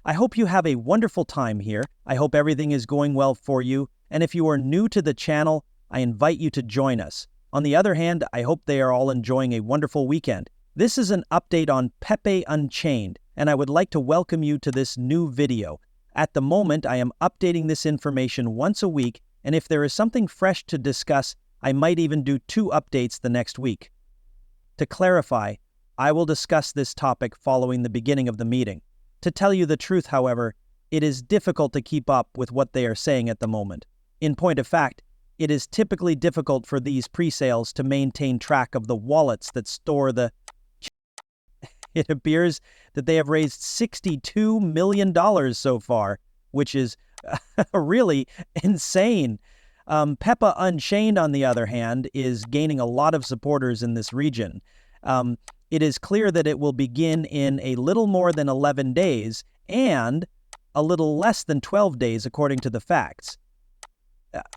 I hope you have a wonderful time here. I hope everything is going well for you. And if you are new to the channel, I invite you to join us. On the other hand, I hope they are all enjoying a wonderful weekend. This is an update on Pepe Unchained, and I would like to welcome you to this new video. At the moment, I am updating this information once a week, and if there is something fresh to discuss, I might even do 2 updates the next week. To clarify, I will discuss this topic following the beginning of the meeting. To tell you the truth, however, it is difficult to keep up with what they are saying at the moment. In point of fact, it is typically difficult for these pre-sales to maintain track of the wallets that store the... It appears that they have raised $62 million so far, which is really insane. Pepe Unchained, on the other hand, is gaining a lot of supporters in this region. It is clear that it will begin in a little more than 11 days and a little less than 12 days, according to the facts.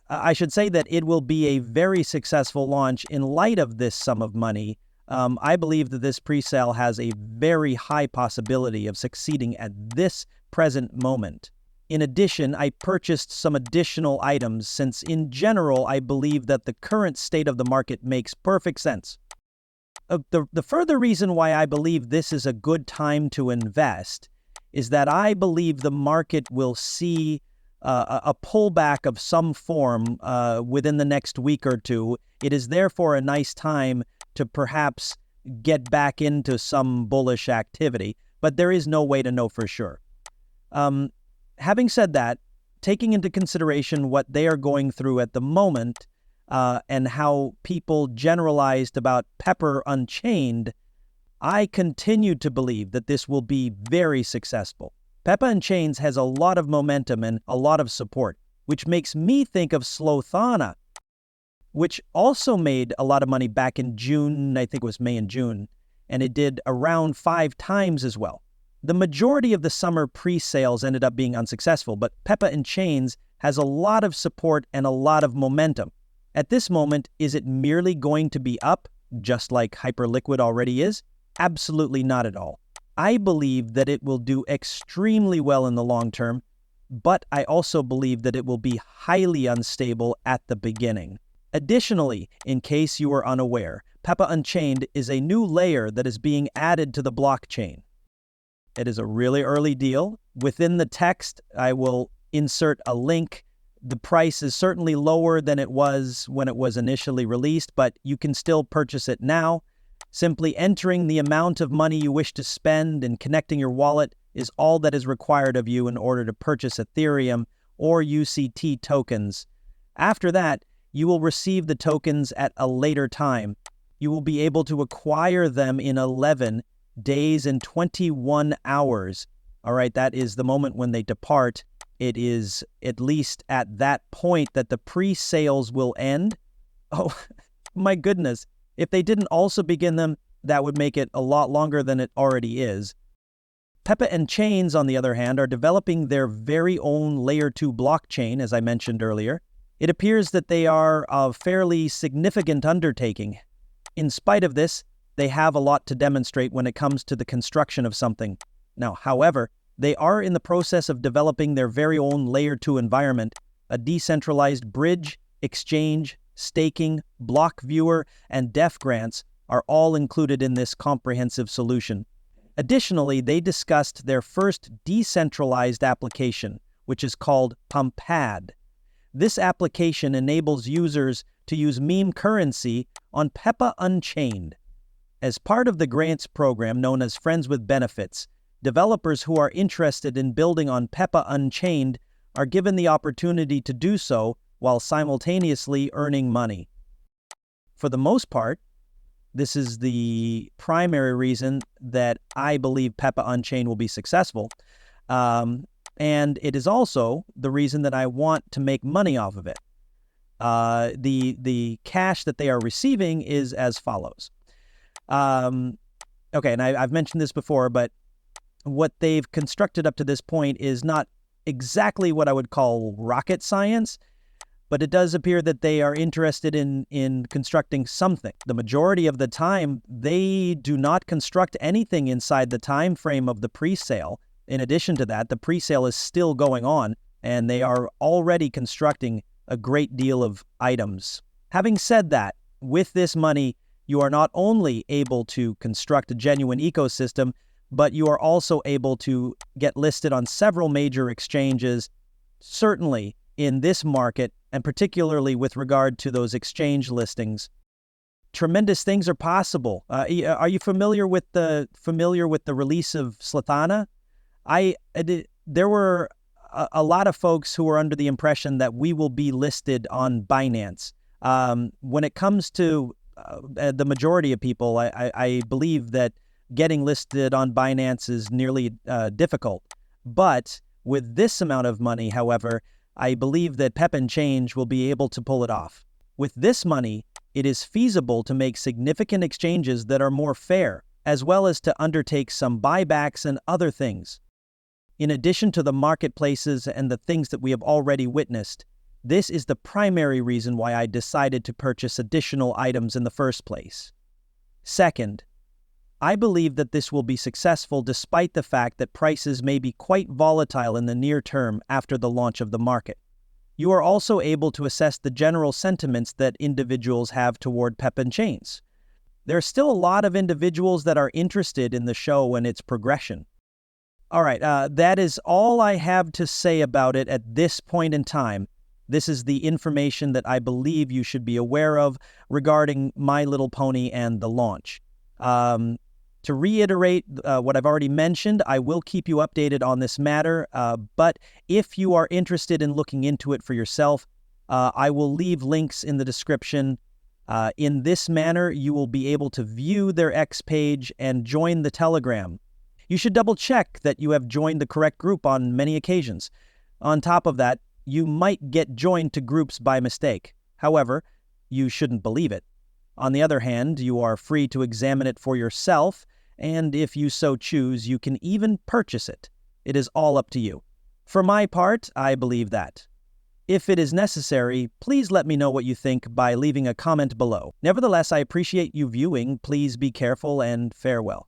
I should say that it will be a very successful launch in light of this sum of money. I believe that this pre-sale has a very high possibility of succeeding at this present moment. In addition, I purchased some additional items since in general I believe that the current state of the market makes perfect sense. The further reason why I believe this is a good time to invest is that I believe the market will see a pullback of some form within the next week or two. It is therefore a nice time to perhaps get back into some bullish activity, but there is no way to know for sure. Having said that, taking into consideration what they are going through at the moment, and how people generalized about Pepe Unchained, I continue to believe that this will be very successful. Pepe Unchained has a lot of momentum and a lot of support, which makes me think of Slothana, which also made a lot of money back in June, I think it was May and June, and it did around 5 times as well. The majority of the summer pre-sales ended up being unsuccessful, but Pepe Unchained has a lot of support and a lot of momentum. At this moment, is it merely going to be up, just like Hyperliquid already is? Absolutely not at all. I believe that it will do extremely well in the long term, but I also believe that it will be highly unstable at the beginning. Additionally, in case you are unaware, Pepe Unchained is a new layer that is being added to the blockchain. It is a really early deal. Within the text, I will insert a link. The price is certainly lower than it was when it was initially released, but you can still purchase it now. Simply entering the amount of money you wish to spend and connecting your wallet is all that is required of you in order to purchase Ethereum or UCT tokens. After that, you will receive the tokens at a later time. You will be able to acquire them in 11 days and 21 hours. All right, that is the moment when they depart. It is at least at that point that the pre-sales will end. Oh, my goodness. If they didn't also begin them, that would make it a lot longer than it already is. Pepe Unchained, on the other hand, are developing their very own Layer 2 blockchain, as I mentioned earlier. It appears that they are a fairly significant undertaking. In spite of this, they have a lot to demonstrate when it comes to the construction of something. Now, however, they are in the process of developing their very own Layer 2 environment, a decentralized bridge, exchange, staking, block viewer, and DEF grants are all included in this comprehensive solution. Additionally, they discussed their first decentralized application, which is called Pumpad. This application enables users to use meme currency on Pepe Unchained. As part of the grants program known as Friends with Benefits, developers who are interested in building on Pepe Unchained are given the opportunity to do so while simultaneously earning money. For the most part, this is the primary reason that I believe Pepe Unchained will be successful. And it is also the reason that I want to make money off of it. The cash that they are receiving is as follows. Okay, and I've mentioned this before, but what they've constructed up to this point is not exactly what I would call rocket science, but it does appear that they are interested in constructing something. The majority of the time, they do not construct anything inside the time frame of the pre-sale. In addition to that, the pre-sale is still going on, and they are already constructing a great deal of items. Having said that, with this money, you are not only able to construct a genuine ecosystem, but you are also able to get listed on several major exchanges, certainly in this market, and particularly with regard to those exchange listings. Tremendous things are possible. Are you familiar with the release of Slathana? There were a lot of folks who were under the impression that we will be listed on Binance. When it comes to the majority of people, I believe that getting listed on Binance is nearly difficult. But with this amount of money, however, I believe that Pepe Unchained will be able to pull it off. With this money, it is feasible to make significant exchanges that are more fair, as well as to undertake some buybacks and other things. In addition to the marketplaces and the things that we have already witnessed, this is the primary reason why I decided to purchase additional items in the first place. Second, I believe that this will be successful despite the fact that prices may be quite volatile in the near term after the launch of the market. You are also able to assess the general sentiments that individuals have toward Pepe Unchained. There are still a lot of individuals that are interested in the show and its progression. All right, that is all I have to say about it at this point in time. This is the information that I believe you should be aware of regarding My Little Pony and the launch. To reiterate what I've already mentioned, I will keep you updated on this matter, but if you are interested in looking into it for yourself, I will leave links in the description. In this manner, you will be able to view their X page and join the Telegram. You should double-check that you have joined the correct group on many occasions. On top of that, you might get joined to groups by mistake. However, you shouldn't believe it. On the other hand, you are free to examine it for yourself, and if you so choose, you can even purchase it. It is all up to you. For my part, I believe that. If it is necessary, please let me know what you think by leaving a comment below. Nevertheless, I appreciate you viewing. Please be careful and farewell.